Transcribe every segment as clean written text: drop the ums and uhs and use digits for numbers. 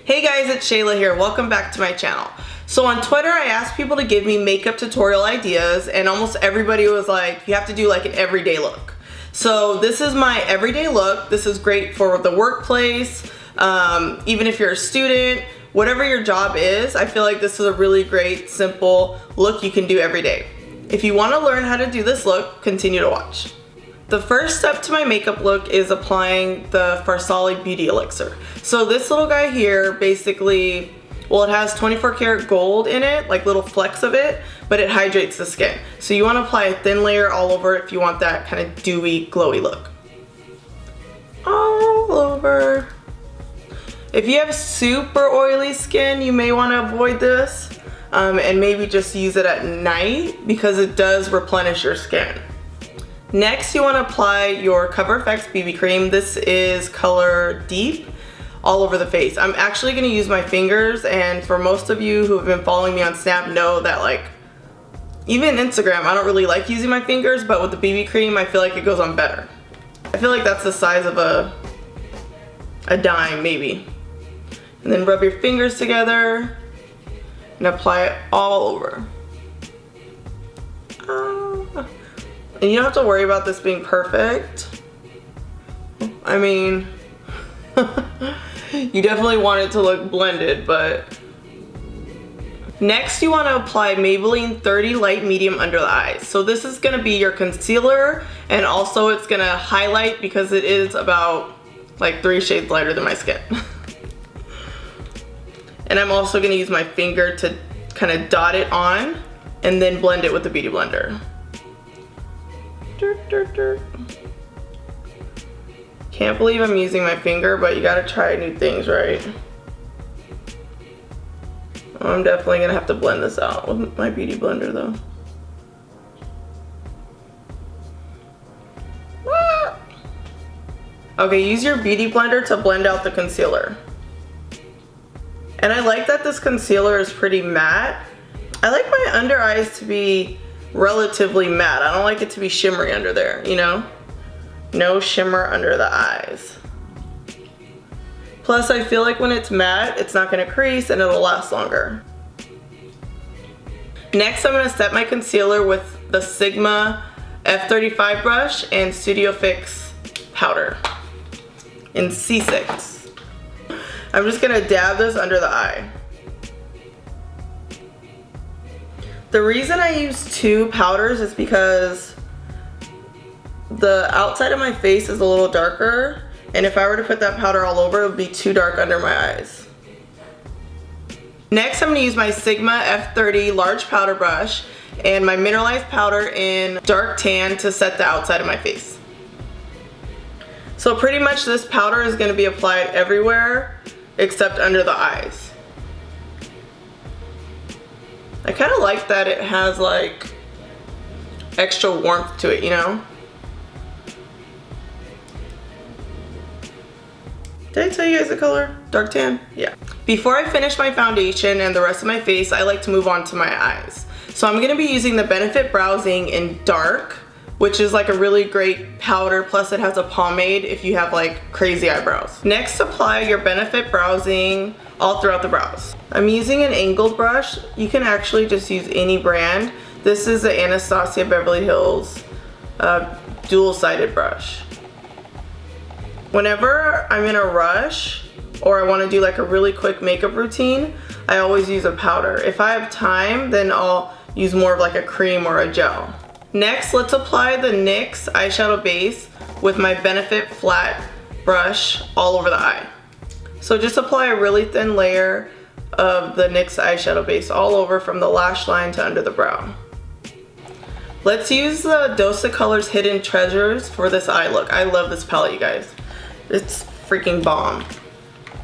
Hey guys, it's Shayla here. Welcome back to my channel. So on Twitter, I asked people to give me makeup tutorial ideas, and almost everybody was like, you have to do like an everyday look. So this is my everyday look. This is great for the workplace, even if you're a student, whatever your job is. I feel like this is a really great, simple look you can do every day. If you want to learn how to do this look, continue to watch. The first step to my makeup look is applying the Farsali Beauty Elixir. So this little guy here basically, well, it has 24 karat gold in it, like little flecks of it, but it hydrates the skin. So you want to apply a thin layer all over if you want that kind of dewy, glowy look. All over. If you have super oily skin, you may want to avoid this and maybe just use it at night because it does replenish your skin. Next, you want to apply your Coverfx BB cream. This is color Deep, all over the face. I'm actually going to use my fingers, and for most of you who have been following me on Snap know that, like, even Instagram, I don't really like using my fingers, but with the BB cream, I feel like it goes on better. I feel like that's the size of a dime, maybe. And then rub your fingers together and apply it all over. And you don't have to worry about this being perfect. I mean, you definitely want it to look blended, but. Next, you want to apply Maybelline 30 Light Medium under the eyes. So this is going to be your concealer, and also it's going to highlight because it is about like 3 shades lighter than my skin. And I'm also going to use my finger to kind of dot it on and then blend it with the Beauty Blender. Can't believe I'm using my finger, but you gotta try new things, right? I'm definitely gonna have to blend this out with my Beauty Blender though. Okay, use your Beauty Blender to blend out the concealer. And I like that this concealer is pretty matte. I like my under eyes to be relatively matte. I don't like it to be shimmery under there, you know? No shimmer under the eyes. Plus, I feel like when it's matte, it's not gonna crease and it'll last longer. Next, I'm gonna set my concealer with the Sigma F35 brush and Studio Fix powder in C6. I'm just gonna dab this under the eye. The reason I use 2 powders is because the outside of my face is a little darker, and if I were to put that powder all over, it would be too dark under my eyes. Next, I'm going to use my Sigma F30 large powder brush and my Mineralized powder in dark tan to set the outside of my face. So pretty much this powder is going to be applied everywhere except under the eyes. I kind of like that it has like extra warmth to it, you know? Did I tell you guys the color? Dark tan? Yeah. Before I finish my foundation and the rest of my face, I like to move on to my eyes. So I'm gonna be using the Benefit Brow Zing in dark, which is like a really great powder, plus it has a pomade if you have like crazy eyebrows. Next, apply your Benefit Brow Zing all throughout the brows. I'm using an angled brush. You can actually just use any brand. This is the Anastasia Beverly Hills dual-sided brush. Whenever I'm in a rush or I want to do like a really quick makeup routine, I always use a powder. If I have time, then I'll use more of like a cream or a gel. Next, let's apply the NYX eyeshadow base with my Benefit flat brush all over the eye. So just apply a really thin layer of the NYX eyeshadow base all over from the lash line to under the brow. Let's use the Dose of Colors Hidden Treasures for this eye look. I love this palette, you guys. It's freaking bomb.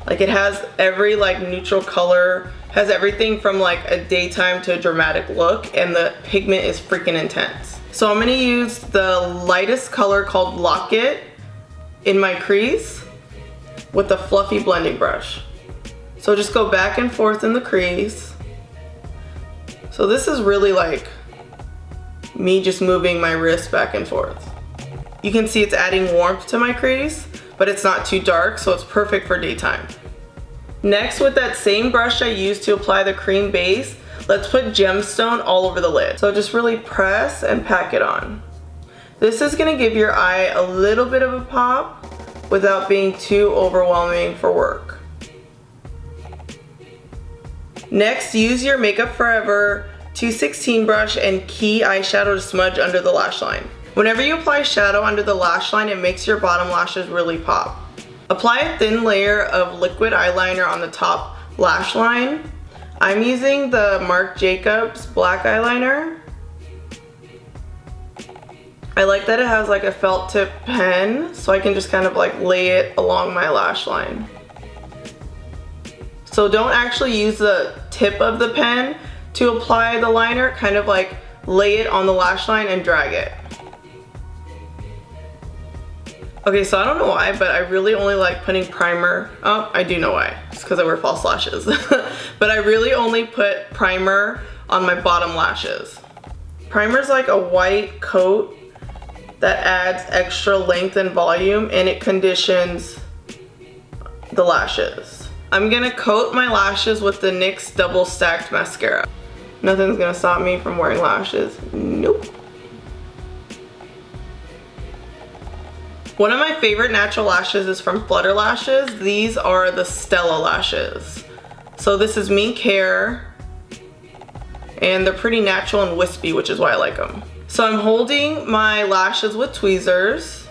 Like, it has every like neutral color, has everything from like a daytime to a dramatic look, and the pigment is freaking intense. So I'm gonna use the lightest color called Locket in my crease with the fluffy blending brush. So just go back and forth in the crease. So this is really like me just moving my wrist back and forth. You can see it's adding warmth to my crease, but it's not too dark, so it's perfect for daytime. Next, with that same brush I used to apply the cream base, let's put gemstone all over the lid. So just really press and pack it on. This is gonna give your eye a little bit of a pop without being too overwhelming for work. Next, use your Makeup Forever 216 brush and key eyeshadow to smudge under the lash line. Whenever you apply shadow under the lash line, it makes your bottom lashes really pop. Apply a thin layer of liquid eyeliner on the top lash line. I'm using the Marc Jacobs black eyeliner. I like that it has like a felt tip pen, so I can just kind of like lay it along my lash line. So don't actually use the tip of the pen to apply the liner, kind of like lay it on the lash line and drag it. Okay, so I don't know why, but I really only like putting primer. Oh, I do know why. It's because I wear false lashes. But I really only put primer on my bottom lashes. Primer's like a white coat that adds extra length and volume, and it conditions the lashes. I'm gonna coat my lashes with the NYX Double Stacked Mascara. Nothing's gonna stop me from wearing lashes. Nope. One of my favorite natural lashes is from Flutterlashes. These are the Stella lashes. So this is mink hair, and they're pretty natural and wispy, which is why I like them. So I'm holding my lashes with tweezers,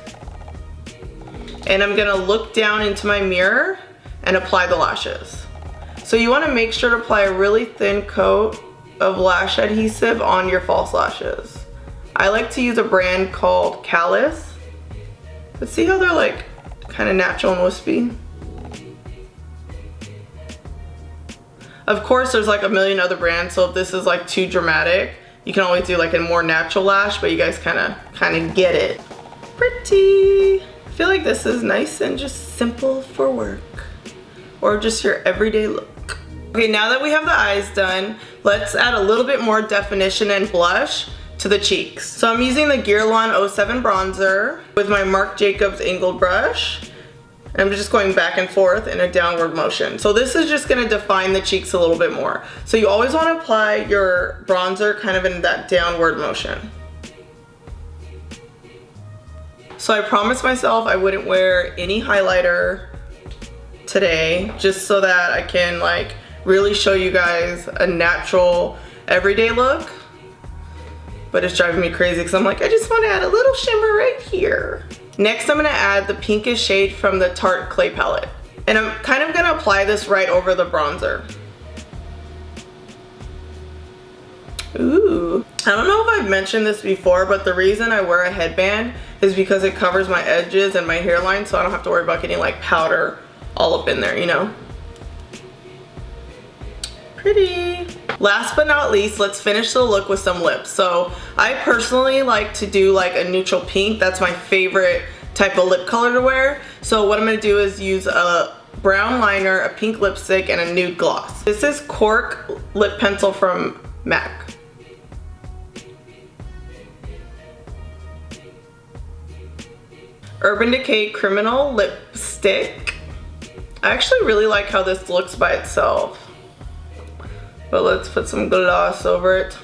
and I'm gonna look down into my mirror and apply the lashes. So you wanna make sure to apply a really thin coat of lash adhesive on your false lashes. I like to use a brand called Callas. But see how they're like kind of natural and wispy? Of course, there's like a million other brands, so if this is like too dramatic, you can always do like a more natural lash, but you guys kind of get it. Pretty. I feel like this is nice and just simple for work or just your everyday look. Okay, now that we have the eyes done, let's add a little bit more definition and blush to the cheeks. So I'm using the Guerlain 07 bronzer with my Marc Jacobs angled brush. And I'm just going back and forth in a downward motion. So this is just gonna define the cheeks a little bit more. So you always wanna apply your bronzer kind of in that downward motion. So I promised myself I wouldn't wear any highlighter today, just so that I can like really show you guys a natural everyday look. But it's driving me crazy because I'm like, I just want to add a little shimmer right here. Next, I'm going to add the pinkish shade from the Tarte Clay Palette. And I'm kind of going to apply this right over the bronzer. Ooh. I don't know if I've mentioned this before, but the reason I wear a headband is because it covers my edges and my hairline, so I don't have to worry about getting like powder all up in there, you know? Pretty. Last but not least, let's finish the look with some lips. So I personally like to do like a neutral pink. That's my favorite type of lip color to wear. So what I'm gonna do is use a brown liner, a pink lipstick, and a nude gloss. This is Cork lip pencil from MAC. Urban Decay Criminal lipstick. I actually really like how this looks by itself. But let's put some gloss over it.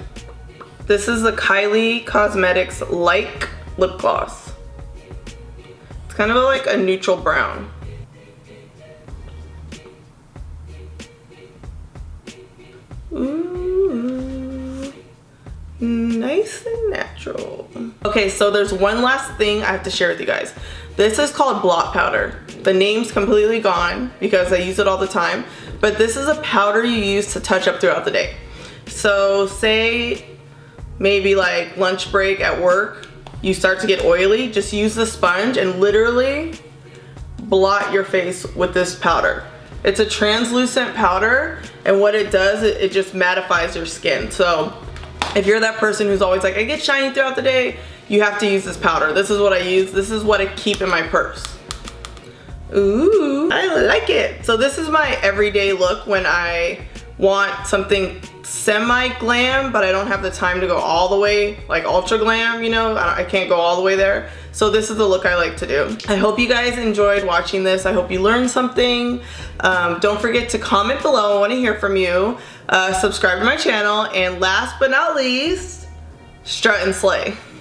This is the Kylie Cosmetics Like lip gloss. It's kind of like a neutral brown. Ooh, nice and natural. Okay, so there's one last thing I have to share with you guys. This is called blot powder. The name's completely gone because I use it all the time, but this is a powder you use to touch up throughout the day. So say maybe like lunch break at work, you start to get oily, just use the sponge and literally blot your face with this powder. It's a translucent powder, and what it does, it just mattifies your skin. So if you're that person who's always like, I get shiny throughout the day, you have to use this powder. This is what I use. This is what I keep in my purse. Ooh, I like it. So this is my everyday look when I want something semi-glam, but I don't have the time to go all the way, like ultra glam, you know? I can't go all the way there. So this is the look I like to do. I hope you guys enjoyed watching this. I hope you learned something. Don't forget to comment below. I want to hear from you. Subscribe to my channel. And last but not least, strut and slay.